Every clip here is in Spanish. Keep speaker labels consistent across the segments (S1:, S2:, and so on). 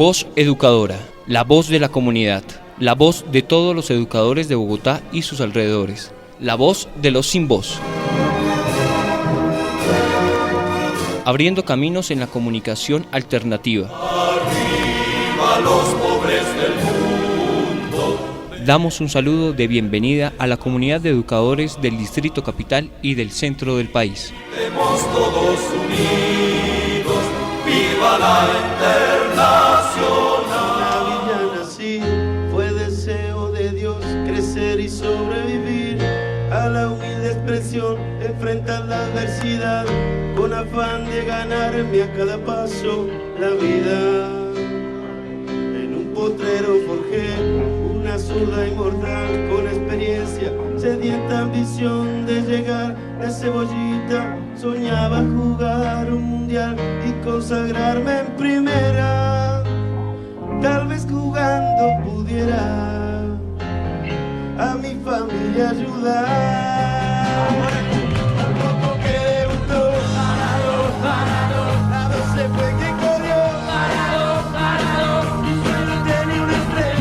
S1: Voz Educadora, la voz de la comunidad, la voz de todos los educadores de Bogotá y sus alrededores, la voz de los sin voz. Abriendo caminos en la comunicación alternativa. Arriba los pobres del mundo. Damos un saludo de bienvenida a la comunidad de educadores del Distrito Capital y del centro del país.
S2: Estemos todos unidos, viva la Internacional.
S3: La villa nací, fue deseo de Dios crecer y sobrevivir a la humilde expresión, enfrentar la adversidad con afán de ganarme a cada paso la vida. En un potrero forjé una zurda inmortal con experiencia, sedienta ambición de llegar de cebollita. Soñaba jugar un mundial y consagrarme en primera. Tal vez jugando pudiera a mi familia ayudar.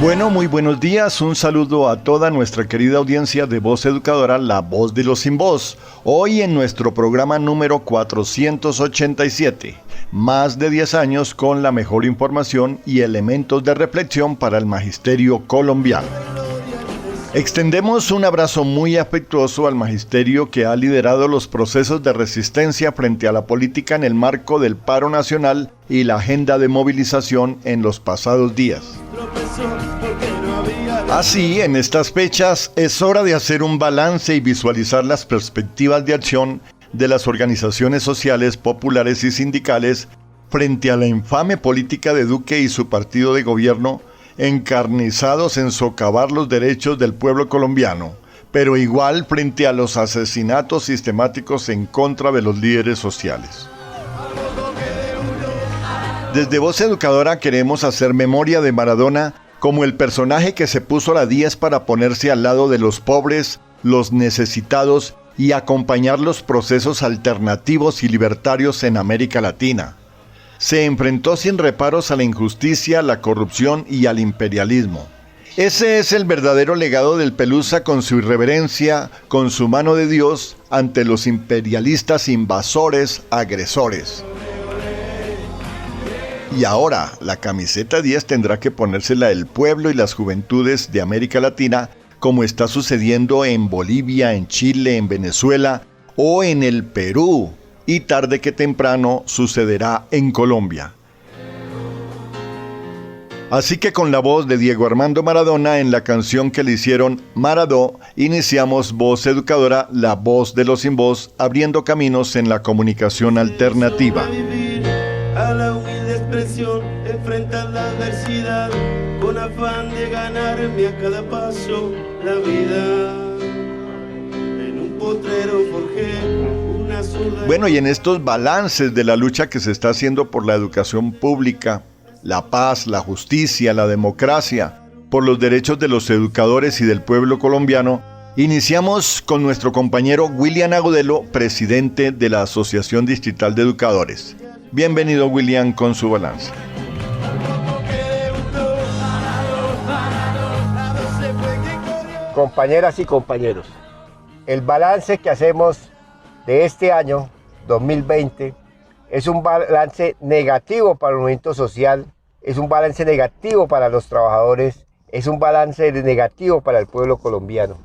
S4: Bueno, muy buenos días, un saludo a toda nuestra querida audiencia de Voz Educadora, la voz de los sin voz. Hoy en nuestro programa número 487, más de 10 años con la mejor información y elementos de reflexión para el magisterio colombiano. Extendemos un abrazo muy afectuoso al magisterio que ha liderado los procesos de resistencia frente a la política en el marco del paro nacional y la agenda de movilización en los pasados días. Así, en estas fechas, es hora de hacer un balance y visualizar las perspectivas de acción de las organizaciones sociales, populares y sindicales frente a la infame política de Duque y su partido de gobierno, encarnizados en socavar los derechos del pueblo colombiano, pero igual frente a los asesinatos sistemáticos en contra de los líderes sociales. Desde Voz Educadora queremos hacer memoria de Maradona como el personaje que se puso la 10 para ponerse al lado de los pobres, los necesitados y acompañar los procesos alternativos y libertarios en América Latina. Se enfrentó sin reparos a la injusticia, la corrupción y al imperialismo. Ese es el verdadero legado del Pelusa, con su irreverencia, con su mano de Dios ante los imperialistas invasores, agresores. Y ahora, la camiseta 10 tendrá que ponérsela el pueblo y las juventudes de América Latina, como está sucediendo en Bolivia, en Chile, en Venezuela o en el Perú. Y tarde que temprano sucederá en Colombia. Así que con la voz de Diego Armando Maradona en la canción que le hicieron Maradó, iniciamos Voz Educadora, la voz de los sin voz, abriendo caminos en la comunicación alternativa.
S3: A la humilde expresión, enfrentar la adversidad con afán de ganarme a cada paso la vida. En un potrero forjé. Bueno,
S4: y en estos balances de la lucha que se está haciendo por la educación pública, la paz, la justicia, la democracia, por los derechos de los educadores y del pueblo colombiano, iniciamos con nuestro compañero William Agudelo, presidente de la Asociación Distrital de Educadores. Bienvenido, William, con su balance.
S5: Compañeras y compañeros, el balance que hacemos de este año 2020 es un balance negativo para el movimiento social, es un balance negativo para los trabajadores, es un balance negativo para el pueblo colombiano.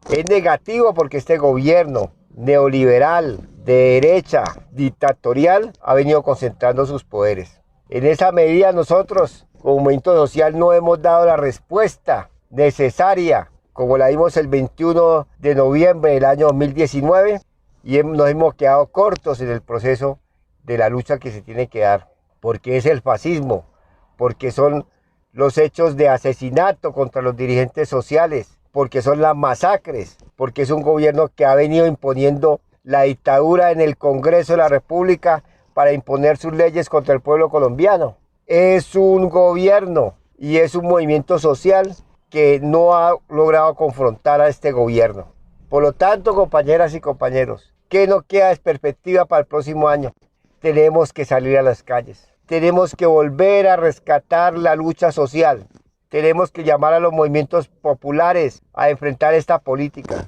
S5: Es negativo porque este gobierno neoliberal, de derecha, dictatorial, ha venido concentrando sus poderes. En esa medida nosotros, como movimiento social, no hemos dado la respuesta necesaria, como la dimos el 21 de noviembre del año 2019, y nos hemos quedado cortos en el proceso de la lucha que se tiene que dar, porque es el fascismo, porque son los hechos de asesinato contra los dirigentes sociales, porque son las masacres, porque es un gobierno que ha venido imponiendo la dictadura en el Congreso de la República para imponer sus leyes contra el pueblo colombiano. Es un gobierno y es un movimiento social que no ha logrado confrontar a este gobierno. Por lo tanto, compañeras y compañeros, ¿qué nos queda de perspectiva para el próximo año? Tenemos que salir a las calles. tenemos que volver a rescatar la lucha social. Tenemos que llamar a los movimientos populares a enfrentar esta política.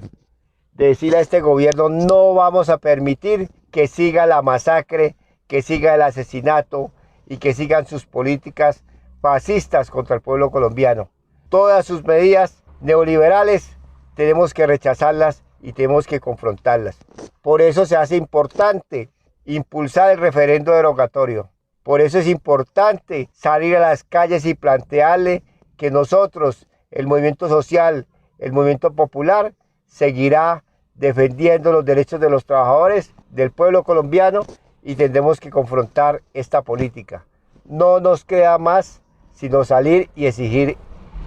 S5: Decirle a este gobierno, no vamos a permitir que siga la masacre, que siga el asesinato y que sigan sus políticas fascistas contra el pueblo colombiano. Todas sus medidas neoliberales tenemos que rechazarlas y tenemos que confrontarlas. Por eso se hace importante impulsar el referendo derogatorio. Por eso es importante salir a las calles y plantearle que nosotros, el movimiento social, el movimiento popular, seguirá defendiendo los derechos de los trabajadores, del pueblo colombiano, y tendremos que confrontar esta política. No nos queda más sino salir y exigir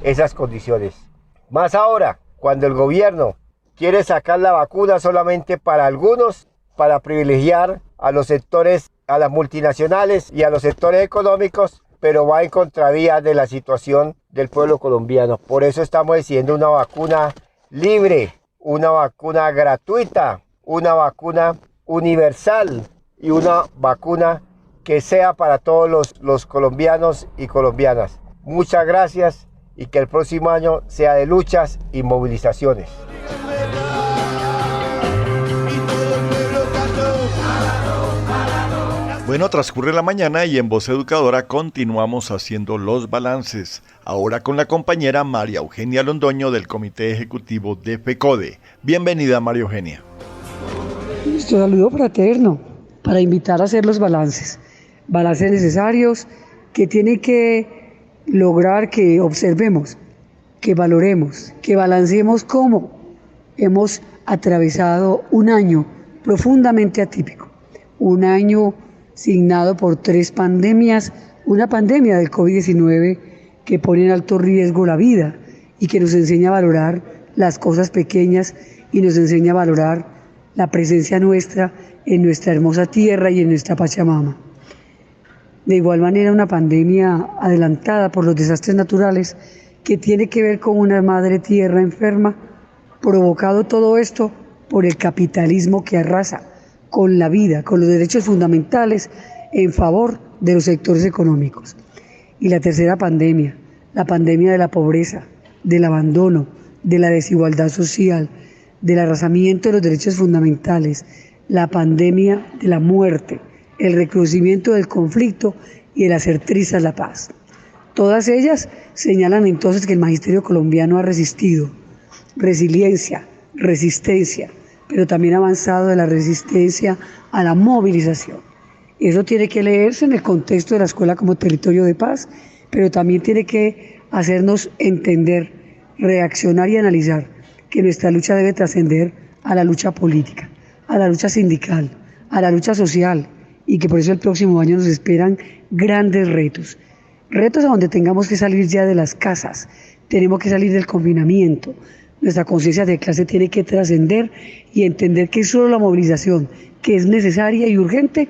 S5: esas condiciones. Más ahora, cuando el gobierno quiere sacar la vacuna solamente para algunos, para privilegiar a los sectores, a las multinacionales y a los sectores económicos, pero va en contravía de la situación del pueblo colombiano. Por eso estamos exigiendo una vacuna libre, una vacuna gratuita, una vacuna universal y una vacuna que sea para todos los colombianos y colombianas. Muchas gracias y que el próximo año sea de luchas y movilizaciones.
S4: Bueno, transcurre la mañana y en Voz Educadora continuamos haciendo los balances. Ahora con la compañera María Eugenia Londoño del Comité Ejecutivo de FECODE. Bienvenida, María Eugenia.
S6: Nuestro saludo fraterno para invitar a hacer los balances. Balances necesarios que tienen que lograr que observemos, que valoremos, que balanceemos cómo hemos atravesado un año profundamente atípico. Un año signado por 3 pandemias, una pandemia del COVID-19 que pone en alto riesgo la vida y que nos enseña a valorar las cosas pequeñas y nos enseña a valorar la presencia nuestra en nuestra hermosa tierra y en nuestra Pachamama. De igual manera, una pandemia adelantada por los desastres naturales que tiene que ver con una madre tierra enferma, provocado todo esto por el capitalismo que arrasa con la vida, con los derechos fundamentales en favor de los sectores económicos. Y la tercera pandemia, la pandemia de la pobreza, del abandono, de la desigualdad social, del arrasamiento de los derechos fundamentales, la pandemia de la muerte, el recrudecimiento del conflicto y el hacer trizas la paz. Todas ellas señalan entonces que el magisterio colombiano ha resistido. Resiliencia, resistencia, pero también ha avanzado de la resistencia a la movilización. Eso tiene que leerse en el contexto de la escuela como territorio de paz, pero también tiene que hacernos entender, reaccionar y analizar que nuestra lucha debe trascender a la lucha política, a la lucha sindical, a la lucha social, y que por eso el próximo año nos esperan grandes retos. Retos a donde tengamos que salir ya de las casas, tenemos que salir del confinamiento. Nuestra conciencia de clase tiene que trascender y entender que solo la movilización, que es necesaria y urgente,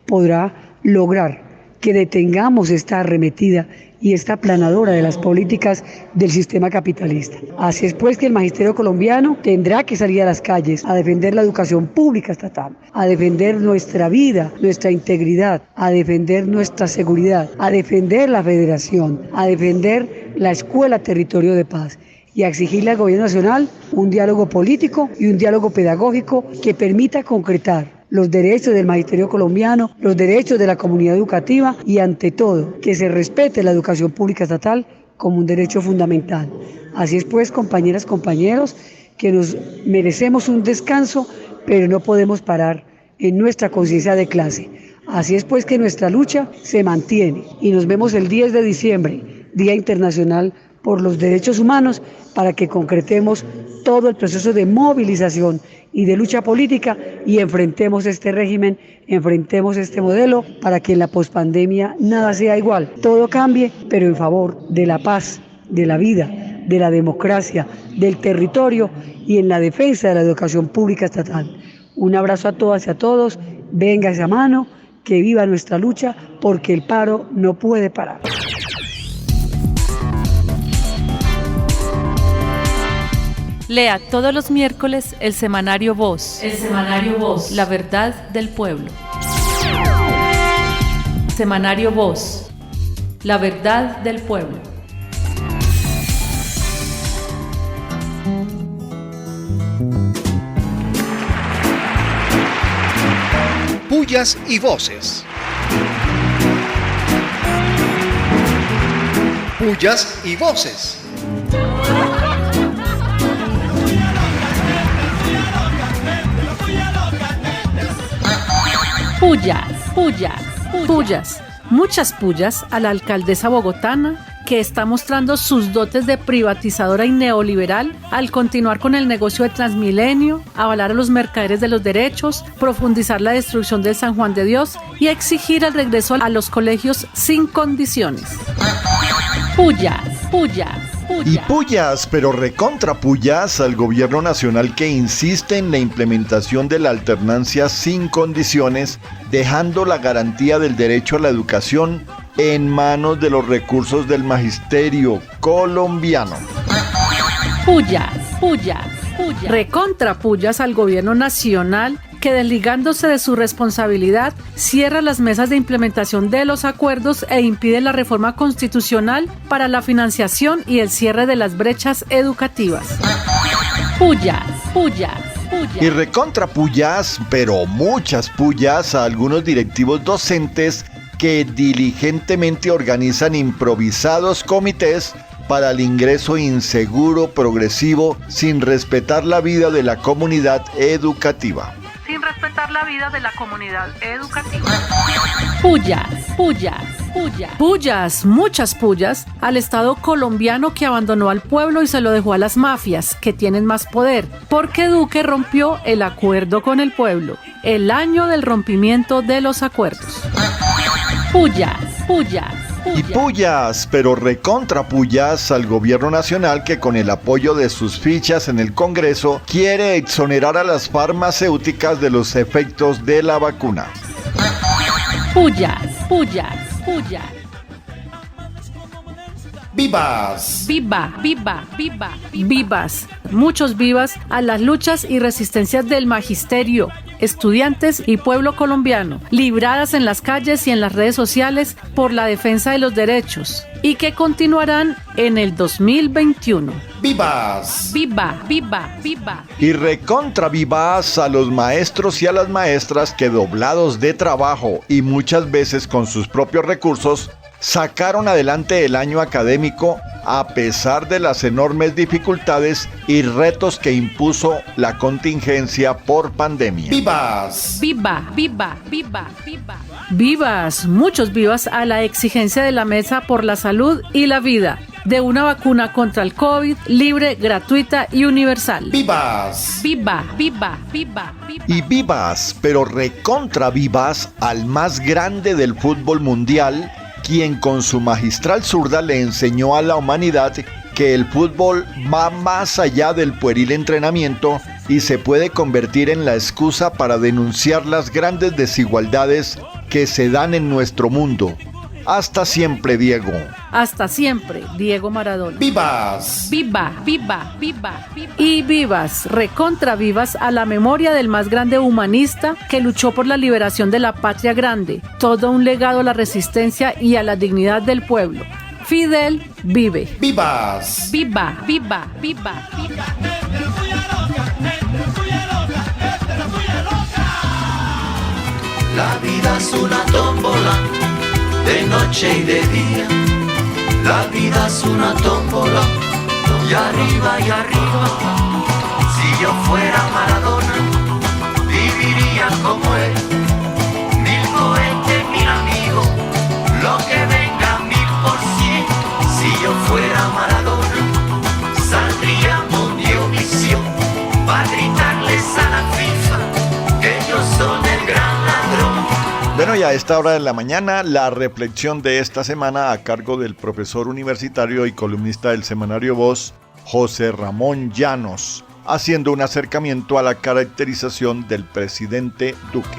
S6: podrá lograr que detengamos esta arremetida y esta aplanadora de las políticas del sistema capitalista. Así es pues que el magisterio colombiano tendrá que salir a las calles a defender la educación pública estatal, a defender nuestra vida, nuestra integridad, a defender nuestra seguridad, a defender la federación, a defender la escuela territorio de paz y a exigirle al gobierno nacional un diálogo político y un diálogo pedagógico que permita concretar los derechos del magisterio colombiano, los derechos de la comunidad educativa y, ante todo, que se respete la educación pública estatal como un derecho fundamental. Así es pues, compañeras, compañeros, que nos merecemos un descanso, pero no podemos parar en nuestra conciencia de clase. Así es pues que nuestra lucha se mantiene y nos vemos el 10 de diciembre, Día Internacional por los Derechos Humanos, para que concretemos todo el proceso de movilización y de lucha política y enfrentemos este régimen, enfrentemos este modelo para que en la pospandemia nada sea igual, todo cambie, pero en favor de la paz, de la vida, de la democracia, del territorio y en la defensa de la educación pública estatal. Un abrazo a todas y a todos, venga esa mano, que viva nuestra lucha, porque el paro no puede parar.
S7: Lea todos los miércoles el semanario Voz. El semanario Voz. La verdad del pueblo. Semanario Voz. La verdad del pueblo.
S8: Pullas y voces. Pullas y voces.
S9: Pullas. Muchas pullas a la alcaldesa bogotana, que está mostrando sus dotes de privatizadora y neoliberal al continuar con el negocio de Transmilenio, avalar a los mercaderes de los derechos, profundizar la destrucción del San Juan de Dios y exigir el regreso a los colegios sin condiciones. Pullas.
S4: Y pullas, pero recontra pullas al gobierno nacional que insiste en la implementación de la alternancia sin condiciones, dejando la garantía del derecho a la educación en manos de los recursos del magisterio colombiano.
S9: Pullas. Recontra pullas al gobierno nacional que, desligándose de su responsabilidad, cierra las mesas de implementación de los acuerdos e impide la reforma constitucional para la financiación y el cierre de las brechas educativas. Pullas.
S4: Y recontra pullas, pero muchas pullas a algunos directivos docentes que diligentemente organizan improvisados comités para el ingreso inseguro, progresivo, sin respetar la vida de la comunidad educativa.
S9: Pullas, muchas pullas al Estado colombiano que abandonó al pueblo y se lo dejó a las mafias, que tienen más poder, porque Duque rompió el acuerdo con el pueblo, el año del rompimiento de los acuerdos. Pullas.
S4: Y pullas, pero recontra pullas al gobierno nacional que, con el apoyo de sus fichas en el Congreso, quiere exonerar a las farmacéuticas de los efectos de la vacuna.
S9: Pullas.
S8: ¡Vivas!
S9: Vivas, muchos vivas a las luchas y resistencias del magisterio, estudiantes y pueblo colombiano, libradas en las calles y en las redes sociales por la defensa de los derechos, y que continuarán en el 2021.
S8: ¡Vivas!
S4: Y recontra vivas a los maestros y a las maestras que, doblados de trabajo y muchas veces con sus propios recursos, sacaron adelante el año académico a pesar de las enormes dificultades y retos que impuso la contingencia por pandemia.
S8: ¡Vivas!
S9: Vivas, muchos vivas a la exigencia de la Mesa por la Salud y la Vida, de una vacuna contra el COVID libre, gratuita y universal.
S8: ¡Vivas!
S4: Y vivas, pero recontra vivas al más grande del fútbol mundial, quien con su magistral zurda le enseñó a la humanidad que el fútbol va más allá del pueril entrenamiento y se puede convertir en la excusa para denunciar las grandes desigualdades que se dan en nuestro mundo. Hasta siempre, Diego.
S9: Hasta siempre, Diego Maradona.
S8: ¡Vivas!
S9: Y vivas, recontra vivas a la memoria del más grande humanista que luchó por la liberación de la patria grande, todo un legado a la resistencia y a la dignidad del pueblo. Fidel vive.
S8: ¡Vivas!
S2: La vida es una tómbola, de noche y de día. La vida es una tómbola, y arriba y arriba. Si yo fuera Maradona, viviría como él. 1000 cohetes, 1000 amigos, lo que venga 1000%. Si yo fuera Maradona, saldría Mundiovisión para gritarles a la FIFA que ellos son el gran ladrón.
S4: Bueno, y a esta hora de la mañana, la reflexión de esta semana a cargo del profesor universitario y columnista del Semanario Voz, José Ramón Llanos, haciendo un acercamiento a la caracterización del presidente Duque.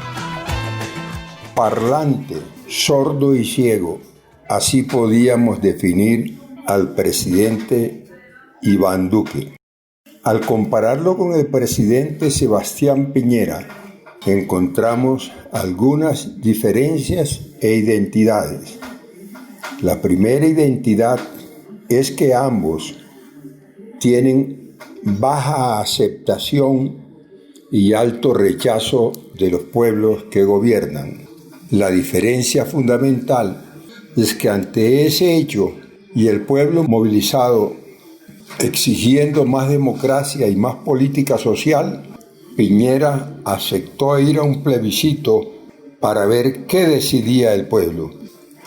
S10: Parlante, sordo y ciego, así podíamos definir al presidente Iván Duque. Al compararlo con el presidente Sebastián Piñera, encontramos algunas diferencias e identidades. La primera identidad es que ambos tienen baja aceptación y alto rechazo de los pueblos que gobiernan. La diferencia fundamental es que ante ese hecho y el pueblo movilizado exigiendo más democracia y más política social, Piñera aceptó ir a un plebiscito para ver qué decidía el pueblo.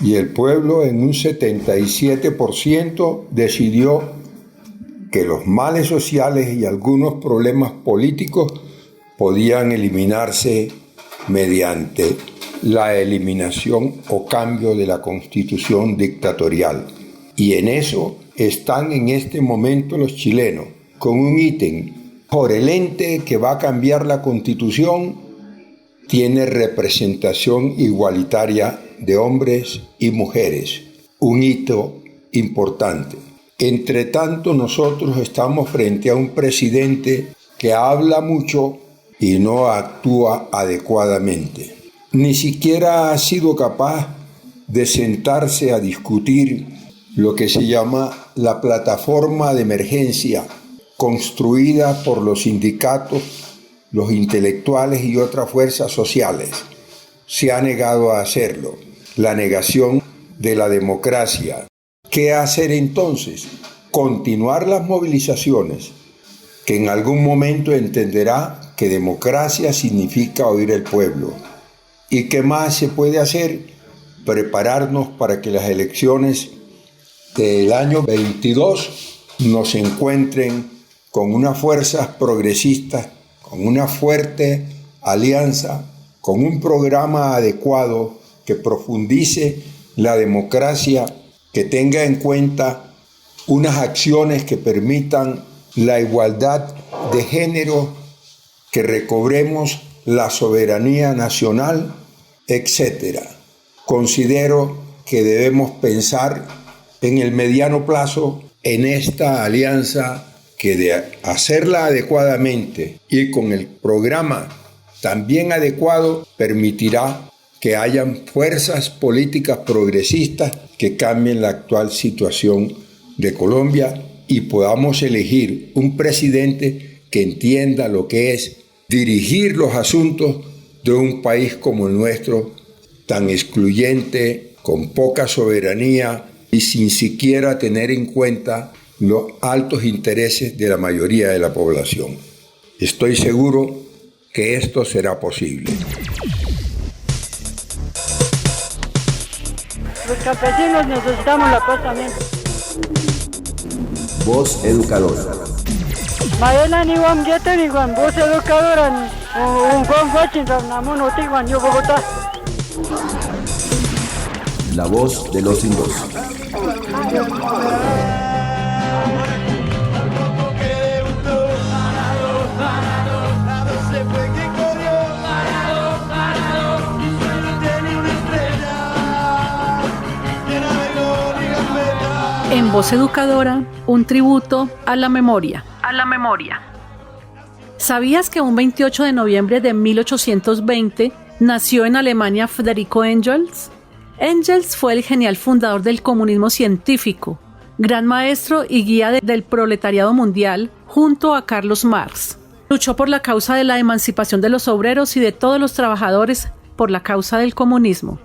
S10: Y el pueblo en un 77% decidió que los males sociales y algunos problemas políticos podían eliminarse mediante la eliminación o cambio de la constitución dictatorial. Y en eso están en este momento los chilenos, con un ítem: por el ente que va a cambiar la constitución, tiene representación igualitaria de hombres y mujeres, un hito importante. Entre tanto, nosotros estamos frente a un presidente que habla mucho y no actúa adecuadamente. Ni siquiera ha sido capaz de sentarse a discutir lo que se llama la plataforma de emergencia construida por los sindicatos, los intelectuales y otras fuerzas sociales. Se ha negado a hacerlo. La negación de la democracia. ¿Qué hacer entonces? Continuar las movilizaciones, que en algún momento entenderá que democracia significa oír al pueblo. ¿Y qué más se puede hacer? Prepararnos para que las elecciones del año 22 nos encuentren con unas fuerzas progresistas, con una fuerte alianza, con un programa adecuado que profundice la democracia, que tenga en cuenta unas acciones que permitan la igualdad de género, que recobremos la soberanía nacional, etc. Considero que debemos pensar en el mediano plazo en esta alianza, que de hacerla adecuadamente y con el programa también adecuado permitirá que hayan fuerzas políticas progresistas que cambien la actual situación de Colombia y podamos elegir un presidente que entienda lo que es dirigir los asuntos de un país como el nuestro, tan excluyente, con poca soberanía y sin siquiera tener en cuenta los altos intereses de la mayoría de la población. Estoy seguro que esto será posible.
S11: Los campesinos necesitamos la paz también.
S12: Voz Educadora.
S11: Maela ni Juan Gueto ni Juan, Voz Educadora, un Juan Guachin, Ramón Otigua, yo Bogotá.
S12: La voz de los sin voz.
S9: En Voz Educadora, un tributo a la memoria. A la memoria. ¿Sabías que un 28 de noviembre de 1820 nació en Alemania Federico Engels? Engels fue el genial fundador del comunismo científico, gran maestro y guía del proletariado mundial junto a Carlos Marx. Luchó por la causa de la emancipación de los obreros y de todos los trabajadores por la causa del comunismo.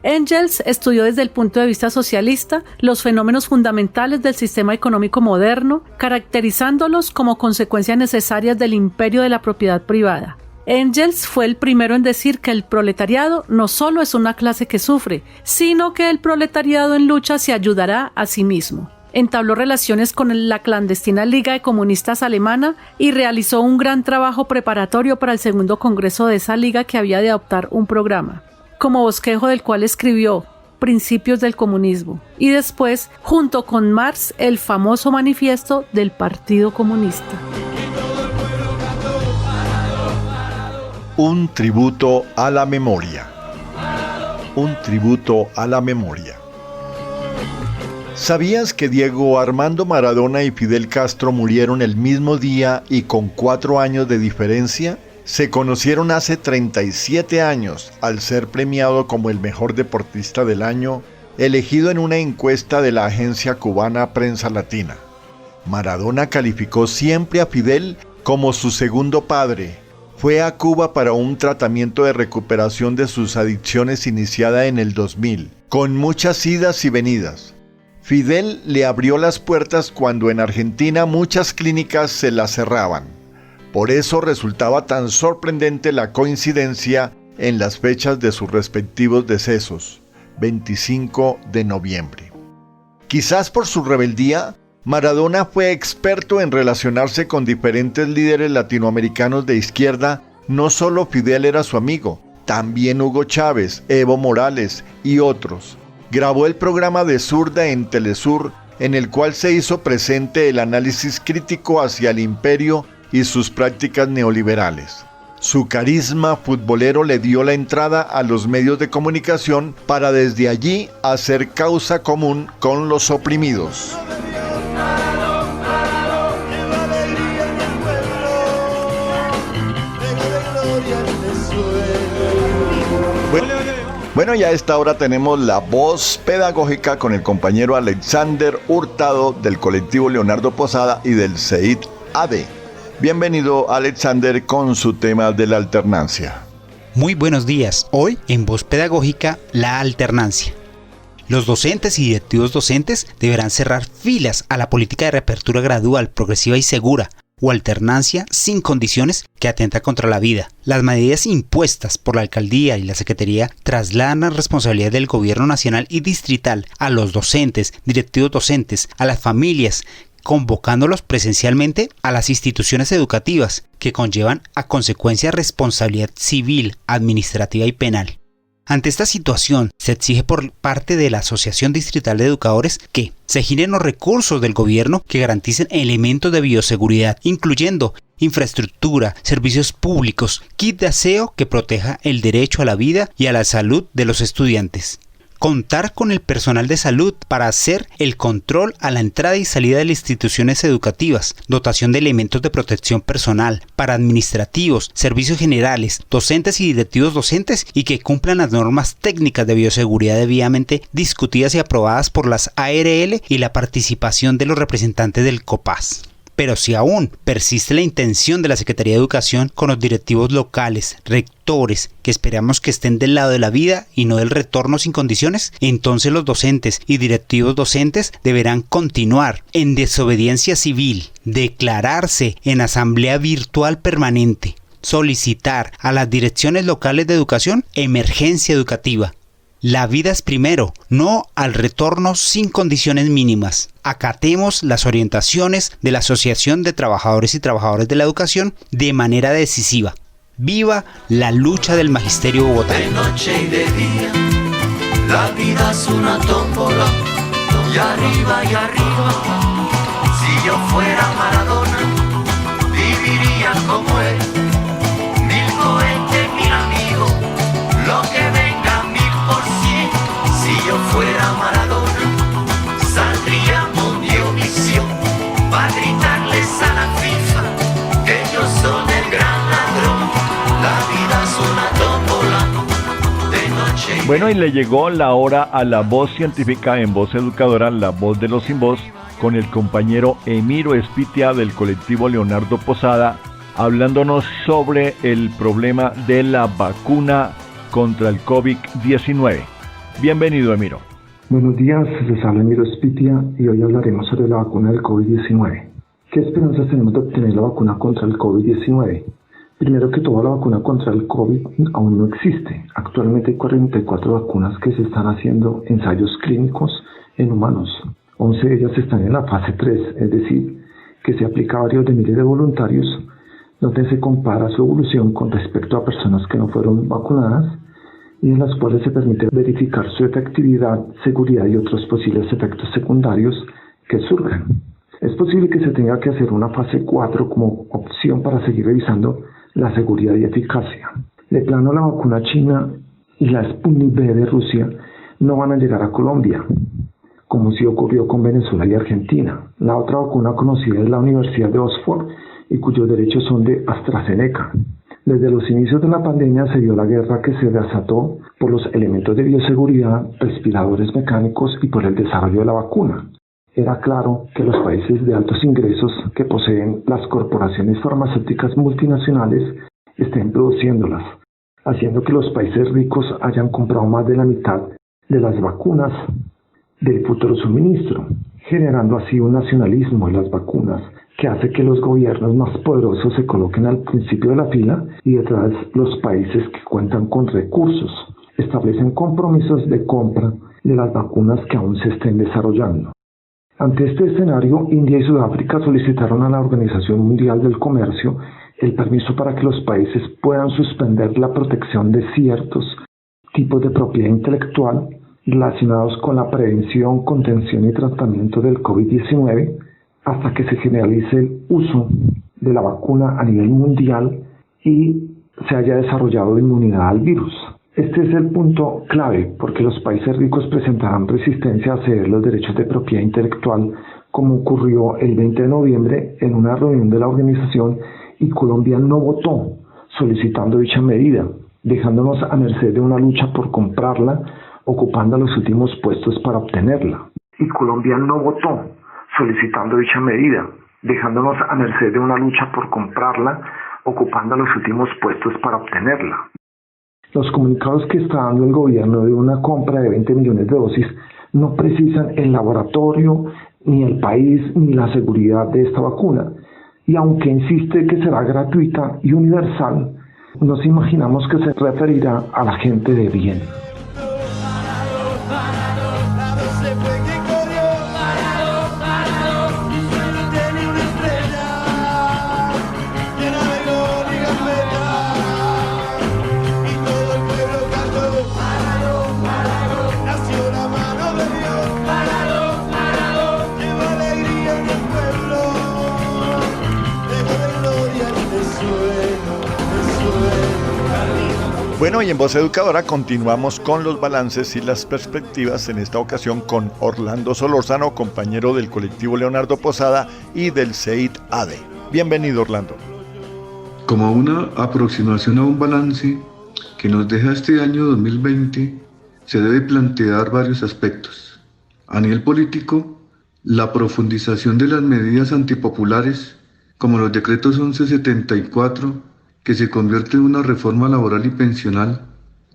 S9: Engels estudió desde el punto de vista socialista los fenómenos fundamentales del sistema económico moderno, caracterizándolos como consecuencias necesarias del imperio de la propiedad privada. Engels fue el primero en decir que el proletariado no solo es una clase que sufre, sino que el proletariado en lucha se ayudará a sí mismo. Entabló relaciones con la clandestina Liga de Comunistas Alemana y realizó un gran trabajo preparatorio para el segundo congreso de esa liga, que había de adoptar un programa, como bosquejo del cual escribió Principios del Comunismo y después, junto con Marx, el famoso manifiesto del Partido Comunista.
S4: Un tributo a la memoria. Un tributo a la memoria. ¿Sabías que Diego Armando Maradona y Fidel Castro murieron el mismo día y con 4 años de diferencia? se conocieron hace 37 años al ser premiado como el mejor deportista del año, elegido en una encuesta de la agencia cubana Prensa Latina. Maradona calificó siempre a Fidel como su segundo padre. Fue a Cuba para un tratamiento de recuperación de sus adicciones iniciada en el 2000, con muchas idas y venidas. Fidel le abrió las puertas cuando en Argentina muchas clínicas se las cerraban. Por eso resultaba tan sorprendente la coincidencia en las fechas de sus respectivos decesos, 25 de noviembre. Quizás por su rebeldía, Maradona fue experto en relacionarse con diferentes líderes latinoamericanos de izquierda. No solo Fidel era su amigo, también Hugo Chávez, Evo Morales y otros. Grabó el programa de Zurda en Telesur, en el cual se hizo presente el análisis crítico hacia el imperio y sus prácticas neoliberales. Su carisma futbolero le dio la entrada a los medios de comunicación para desde allí hacer causa común con los oprimidos. Bueno, ya a esta hora tenemos la voz pedagógica con el compañero Alexander Hurtado del colectivo Leonardo Posada y del CEIT AD. Bienvenido, Alexander, con su tema de la alternancia.
S13: Muy buenos días. Hoy, en Voz Pedagógica, la alternancia. Los docentes y directivos docentes deberán cerrar filas a la política de reapertura gradual, progresiva y segura, o alternancia sin condiciones que atenta contra la vida. Las medidas impuestas por la alcaldía y la secretaría trasladan la responsabilidad del gobierno nacional y distrital a los docentes, directivos docentes, a las familias, convocándolos presencialmente a las instituciones educativas, que conllevan a consecuencia responsabilidad civil, administrativa y penal. Ante esta situación, se exige por parte de la Asociación Distrital de Educadores que se giren los recursos del gobierno que garanticen elementos de bioseguridad, incluyendo infraestructura, servicios públicos, kit de aseo que proteja el derecho a la vida y a la salud de los estudiantes. Contar con el personal de salud para hacer el control a la entrada y salida de las instituciones educativas, dotación de elementos de protección personal, para administrativos, servicios generales, docentes y directivos docentes y que cumplan las normas técnicas de bioseguridad debidamente discutidas y aprobadas por las ARL y la participación de los representantes del COPAS. Pero si aún persiste la intención de la Secretaría de Educación con los directivos locales, rectores, que esperamos que estén del lado de la vida y no del retorno sin condiciones, entonces los docentes y directivos docentes deberán continuar en desobediencia civil, declararse en asamblea virtual permanente, solicitar a las direcciones locales de educación emergencia educativa. La vida es primero, no al retorno sin condiciones mínimas. Acatemos las orientaciones de la Asociación de Trabajadores y Trabajadoras de la Educación de manera decisiva. ¡Viva la lucha del magisterio bogotano!
S2: De noche y de día, la vida es una tómbola, y arriba, si yo fuera Maradona, viviría como él. 1000 cohetes, 1000 amigos, lo que venga. Si yo fuera Maradona, saldría Mundiovisión para gritarles a la FIFA que ellos son el gran ladrón. La vida es una tómbola de noche.
S4: Bueno, y le llegó la hora a la voz científica en Voz Educadora, la voz de los sin voz, con el compañero Emiro Espitia del colectivo Leonardo Posada, hablándonos sobre el problema de la vacuna contra el COVID-19. Bienvenido, Emiro.
S14: Buenos días, les habla Emiro Espitia y hoy hablaremos sobre la vacuna del COVID-19. ¿Qué esperanzas tenemos de obtener la vacuna contra el COVID-19? Primero que todo, la vacuna contra el COVID aún no existe. Actualmente hay 44 vacunas que se están haciendo ensayos clínicos en humanos. 11 de ellas están en la fase 3, es decir, que se aplica a varios de miles de voluntarios, donde se compara su evolución con respecto a personas que no fueron vacunadas, y en las cuales se permite verificar su efectividad, seguridad y otros posibles efectos secundarios que surjan. Es posible que se tenga que hacer una fase 4 como opción para seguir revisando la seguridad y eficacia. De plano, la vacuna china y la Sputnik V de Rusia no van a llegar a Colombia, como sí ocurrió con Venezuela y Argentina. La otra vacuna conocida es la Universidad de Oxford y cuyos derechos son de AstraZeneca. Desde los inicios de la pandemia se dio la guerra que se desató por los elementos de bioseguridad, respiradores mecánicos y por el desarrollo de la vacuna. Era claro que los países de altos ingresos que poseen las corporaciones farmacéuticas multinacionales estén produciéndolas, haciendo que los países ricos hayan comprado más de la mitad de las vacunas del futuro suministro, generando así un nacionalismo de las vacunas que hace que los gobiernos más poderosos se coloquen al principio de la fila y detrás los países que cuentan con recursos establecen compromisos de compra de las vacunas que aún se estén desarrollando. Ante este escenario, India y Sudáfrica solicitaron a la Organización Mundial del Comercio el permiso para que los países puedan suspender la protección de ciertos tipos de propiedad intelectual relacionados con la prevención, contención y tratamiento del COVID-19 hasta que se generalice el uso de la vacuna a nivel mundial y se haya desarrollado inmunidad al virus. Este es el punto clave porque los países ricos presentarán resistencia a ceder los derechos de propiedad intelectual, como ocurrió el 20 de noviembre en una reunión de la organización y Colombia no votó solicitando dicha medida, dejándonos a merced de una lucha por comprarla, ocupando los últimos puestos para obtenerla. Y Colombia no votó solicitando dicha medida, dejándonos a merced de una lucha por comprarla, ocupando los últimos puestos para obtenerla. Los comunicados que está dando el gobierno de una compra de 20 millones de dosis no precisan el laboratorio, ni el país, ni la seguridad de esta vacuna. Y aunque insiste que será gratuita y universal, nos imaginamos que se referirá a la gente de bien.
S4: Bueno, y en Voz Educadora continuamos con los balances y las perspectivas, en esta ocasión con Orlando Solórzano, compañero del colectivo Leonardo Posada y del CEIT-ADE. Bienvenido, Orlando.
S15: Como una aproximación a un balance que nos deja este año 2020, se debe plantear varios aspectos. A nivel político, la profundización de las medidas antipopulares, como los decretos 1174, que se convierte en una reforma laboral y pensional,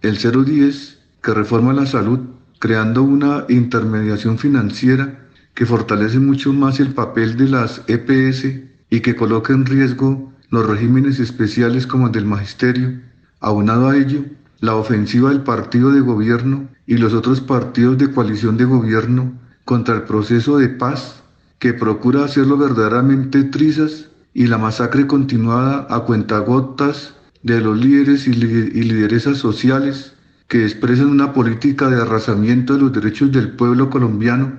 S15: el 010, que reforma la salud, creando una intermediación financiera que fortalece mucho más el papel de las EPS y que coloca en riesgo los regímenes especiales como el del magisterio. Aunado a ello, la ofensiva del partido de gobierno y los otros partidos de coalición de gobierno contra el proceso de paz que procura hacerlo verdaderamente trizas, y la masacre continuada a cuentagotas de los líderes y lideresas sociales que expresan una política de arrasamiento de los derechos del pueblo colombiano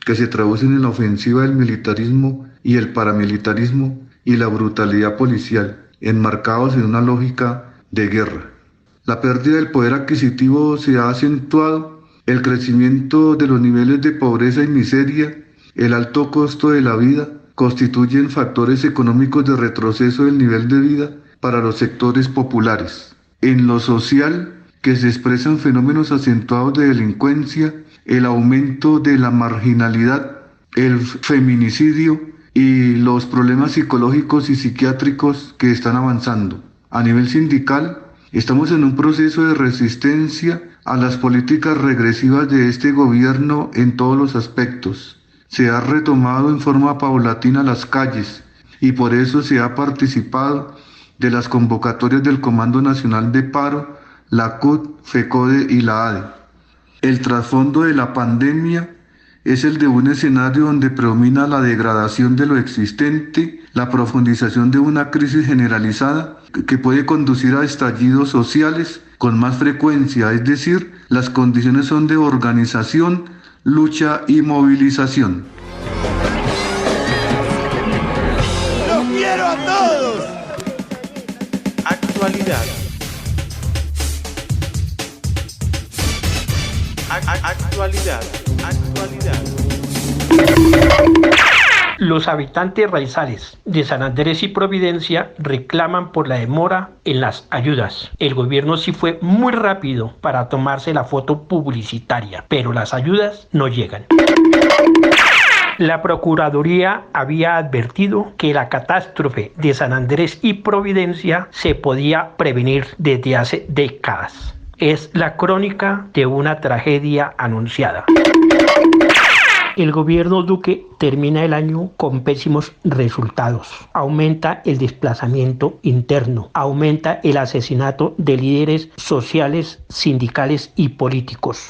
S15: que se traducen en la ofensiva del militarismo y el paramilitarismo y la brutalidad policial, enmarcados en una lógica de guerra. La pérdida del poder adquisitivo se ha acentuado, el crecimiento de los niveles de pobreza y miseria, el alto costo de la vida, constituyen factores económicos de retroceso del nivel de vida para los sectores populares. En lo social, que se expresan fenómenos acentuados de delincuencia, el aumento de la marginalidad, el feminicidio y los problemas psicológicos y psiquiátricos que están avanzando. A nivel sindical, estamos en un proceso de resistencia a las políticas regresivas de este gobierno en todos los aspectos. Se ha retomado en forma paulatina las calles y por eso se ha participado de las convocatorias del Comando Nacional de Paro, la CUT, FECODE y la ADE. El trasfondo de la pandemia es el de un escenario donde predomina la degradación de lo existente, la profundización de una crisis generalizada que puede conducir a estallidos sociales con más frecuencia, es decir, las condiciones son de organización, lucha y movilización.
S3: ¡Los quiero a todos!
S8: Actualidad. Actualidad.
S16: Los habitantes raizales de San Andrés y Providencia reclaman por la demora en las ayudas. El gobierno sí fue muy rápido para tomarse la foto publicitaria, pero las ayudas no llegan. La Procuraduría había advertido que la catástrofe de San Andrés y Providencia se podía prevenir desde hace décadas. Es la crónica de una tragedia anunciada. El gobierno Duque termina el año con pésimos resultados. Aumenta el desplazamiento interno, aumenta el asesinato de líderes sociales, sindicales y políticos.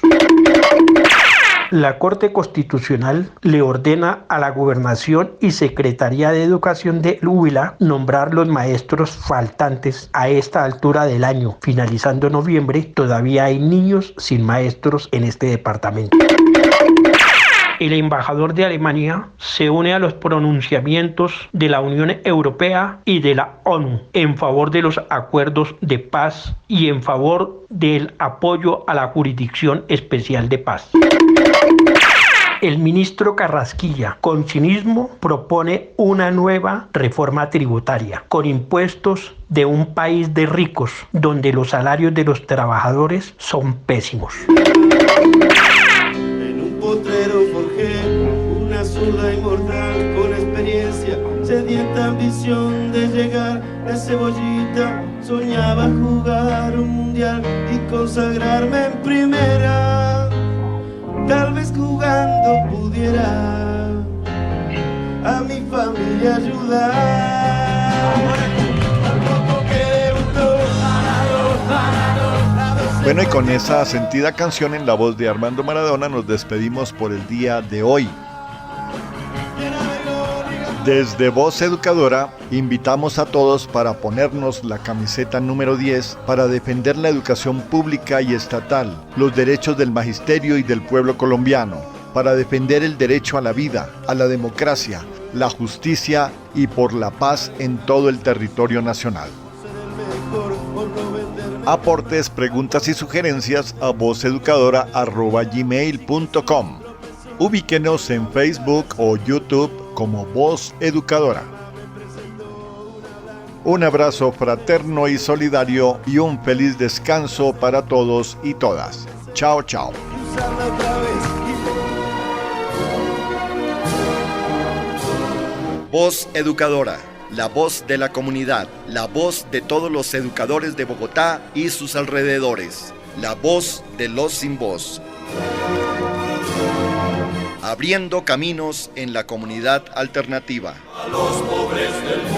S16: La Corte Constitucional le ordena a la Gobernación y Secretaría de Educación de Huila nombrar los maestros faltantes a esta altura del año. Finalizando noviembre, todavía hay niños sin maestros en este departamento. El embajador de Alemania se une a los pronunciamientos de la Unión Europea y de la ONU en favor de los acuerdos de paz y en favor del apoyo a la Jurisdicción Especial de Paz. El ministro Carrasquilla, con cinismo, propone una nueva reforma tributaria, con impuestos de un país de ricos, donde los salarios de los trabajadores son pésimos.
S3: En un potrero forjé una zurda inmortal con experiencia, sedienta ambición de llegar de cebollita. Soñaba jugar un mundial y consagrarme en primera. Tal vez jugando pudiera a mi familia ayudar.
S4: Bueno, y con esa sentida canción en la voz de Armando Maradona nos despedimos por el día de hoy. Desde Voz Educadora invitamos a todos para ponernos la camiseta número 10 para defender la educación pública y estatal, los derechos del magisterio y del pueblo colombiano, para defender el derecho a la vida, a la democracia, la justicia y por la paz en todo el territorio nacional. Aportes, preguntas y sugerencias a vozeducadora@gmail.com. Ubíquenos en Facebook o YouTube como Voz Educadora. Un abrazo fraterno y solidario y un feliz descanso para todos y todas. Chao, chao. Voz Educadora, la voz de la comunidad, la voz de todos los educadores de Bogotá y sus alrededores, la voz de los sin voz. Abriendo caminos en la comunidad alternativa.
S2: A los pobres del mundo.